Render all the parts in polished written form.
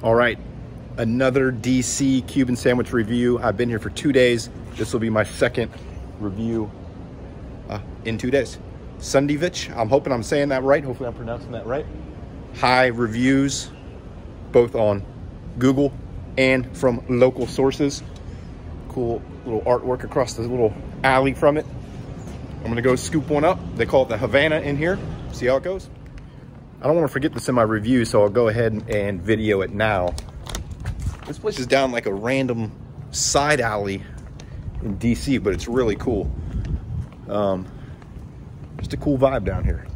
All right, another DC Cuban sandwich review. I've been here for 2 days. This will be my second review in 2 days. SUNdeVICH, I'm hoping I'm saying that right. Hopefully I'm pronouncing that right. High reviews, both on Google and from local sources. Cool little artwork across the little alley from it. I'm gonna go scoop one up. They call it the Havana in here. See how it goes? I don't want to forget this in my review, so I'll go ahead and video it now. This place is down like a random side alley in DC, but it's really cool. Just a cool vibe down here.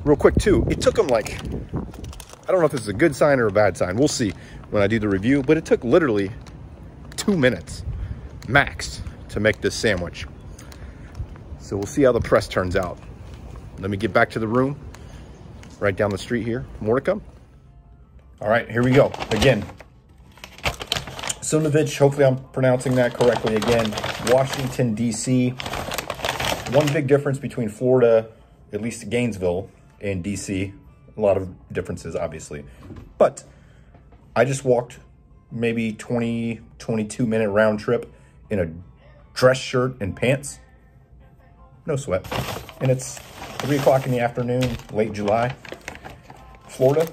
Real quick too, it took them like, I don't know if this is a good sign or a bad sign. We'll see when I do the review, but it took literally 2 minutes max to make this sandwich. So we'll see how the press turns out. Let me get back to the room. Right down the street here. More to come. All right, here we go. Again, SUNdeVICH, hopefully I'm pronouncing that correctly again. Washington, D.C. One big difference between Florida, at least Gainesville, and D.C. A lot of differences, obviously. But I just walked maybe 20, 22-minute round trip in a dress shirt and pants. No sweat. And it's 3 o'clock in the afternoon, late July. Florida,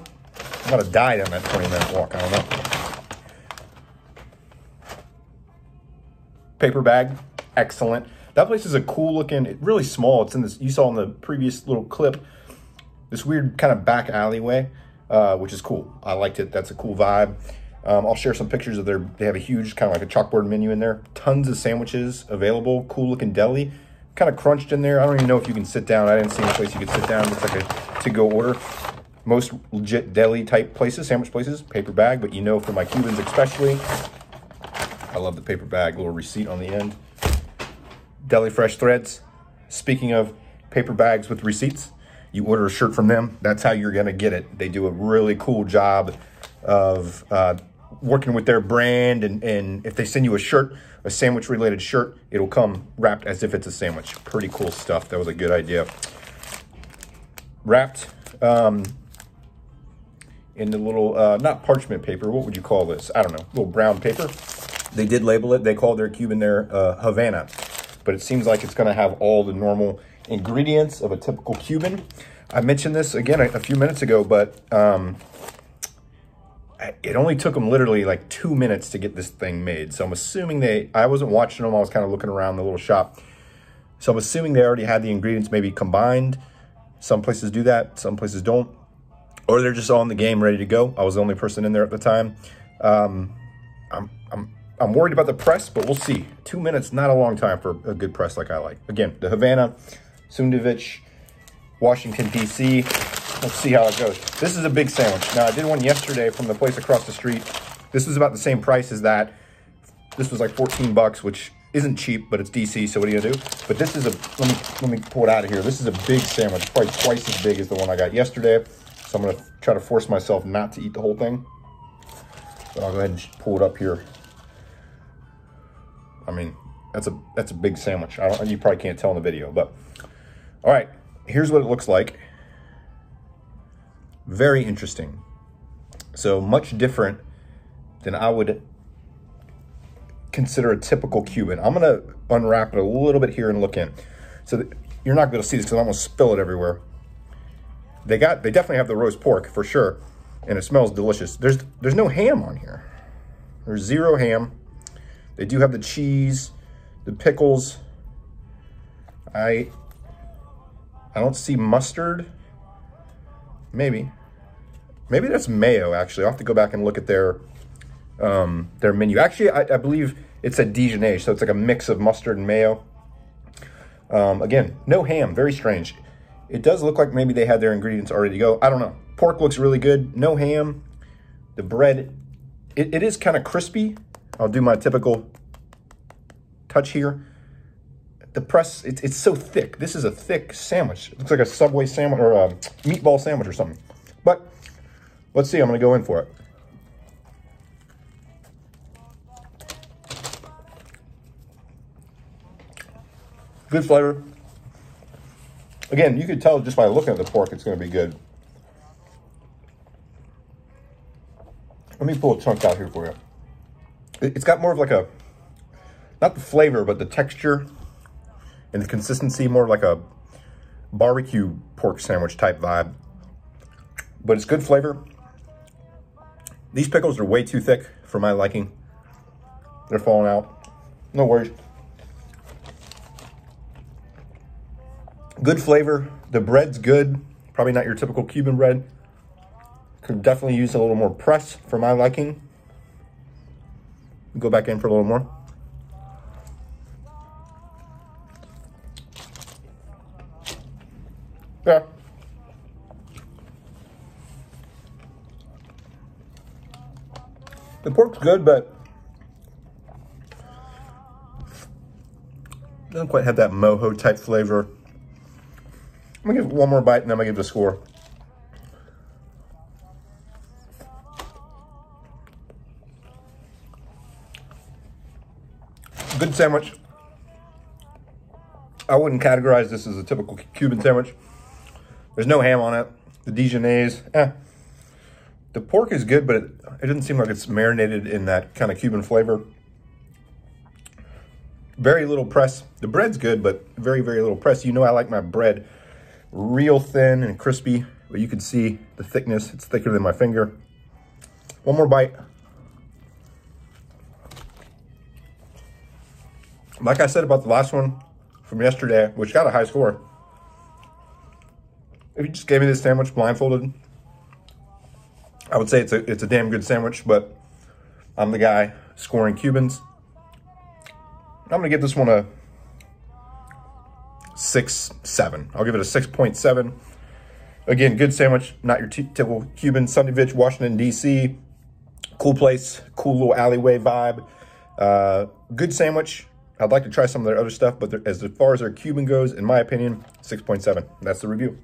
I'm gonna die on that 20-minute walk, I don't know. Paper bag, excellent. That place is a cool looking, really small. It's in this, you saw in the previous little clip, this weird kind of back alleyway, which is cool. I liked it, that's a cool vibe. I'll share some pictures of they have a huge kind of like a chalkboard menu in there. Tons of sandwiches available, cool looking deli. Kind of crunched in there. I don't even know if you can sit down. I didn't see any place you could sit down. It's like a to-go order. Most legit deli type places, sandwich places, paper bag, but you know for my Cubans especially, I love the paper bag, little receipt on the end. Deli Fresh Threads. Speaking of paper bags with receipts, you order a shirt from them, that's how you're gonna get it. They do a really cool job of working with their brand, and if they send you a shirt, a sandwich related shirt, it'll come wrapped as if it's a sandwich. Pretty cool stuff. That was a good idea. Wrapped in the little, not parchment paper, what would you call this? I don't know, little brown paper. They did label it, they called their Cuban there Havana, but it seems like it's gonna have all the normal ingredients of a typical Cuban. I mentioned this again a few minutes ago, but it only took them literally like 2 minutes to get this thing made. So I'm assuming I wasn't watching them, I was kind of looking around the little shop. So I'm assuming they already had the ingredients maybe combined. Some places do that, some places don't. Or they're just all in the game, ready to go. I was the only person in there at the time. I'm worried about the press, but we'll see. 2 minutes, not a long time for a good press like I like. Again, the Havana, SUNdeVICH, Washington, D.C. Let's see how it goes. This is a big sandwich. Now, I did one yesterday from the place across the street. This was about the same price as that. This was like 14 bucks, which isn't cheap, but it's DC, so what are you gonna do? But this is let me pull it out of here. This is a big sandwich, probably twice as big as the one I got yesterday. So I'm gonna try to force myself not to eat the whole thing. But I'll go ahead and just pull it up here. I mean, that's a big sandwich. You probably can't tell in the video, but all right, here's what it looks like. Very interesting. So much different than I would consider a typical Cuban. I'm gonna unwrap it a little bit here and look in. So you're not gonna see this because I'm gonna spill it everywhere. They definitely have the roast pork for sure, and it smells delicious. There's no ham on here. There's zero ham. They do have the cheese, the pickles. I don't see mustard. Maybe that's mayo, actually. I'll have to go back and look at their menu. Actually, I believe it's a Dijon, so it's like a mix of mustard and mayo. Again, no ham, very strange. It does look like maybe they had their ingredients already to go. I don't know. Pork looks really good, no ham. The bread, it is kind of crispy. I'll do my typical touch here. The press, it's so thick. This is a thick sandwich. It looks like a Subway sandwich or a meatball sandwich or something. But let's see, I'm gonna go in for it. Good flavor. Again, you could tell just by looking at the pork, it's gonna be good. Let me pull a chunk out here for you. It's got more of like a, not the flavor, but the texture and the consistency, more like a barbecue pork sandwich type vibe. But it's good flavor. These pickles are way too thick for my liking. They're falling out. No worries. Good flavor. The bread's good. Probably not your typical Cuban bread. Could definitely use a little more press for my liking. Go back in for a little more. Yeah. The pork's good, but doesn't quite have that mojo type flavor. I'm gonna give it one more bite and then I'm gonna give it a score. Good sandwich. I wouldn't categorize this as a typical Cuban sandwich. There's no ham on it. The Dijonnaise, The pork is good, but it doesn't seem like it's marinated in that kind of Cuban flavor. Very little press. The bread's good, but very, very little press. You know I like my bread real thin and crispy, but you can see the thickness. It's thicker than my finger. One more bite. Like I said about the last one from yesterday, which got a high score, if you just gave me this sandwich blindfolded, I would say it's a damn good sandwich, but I'm the guy scoring Cubans. I'm gonna give this one a 6.7. I'll give it a 6.7. Again, good sandwich, not your typical Cuban. SUNdeVICH, Washington, D.C. Cool place, cool little alleyway vibe. Good sandwich. I'd like to try some of their other stuff, but as far as their Cuban goes, in my opinion, 6.7. That's the review.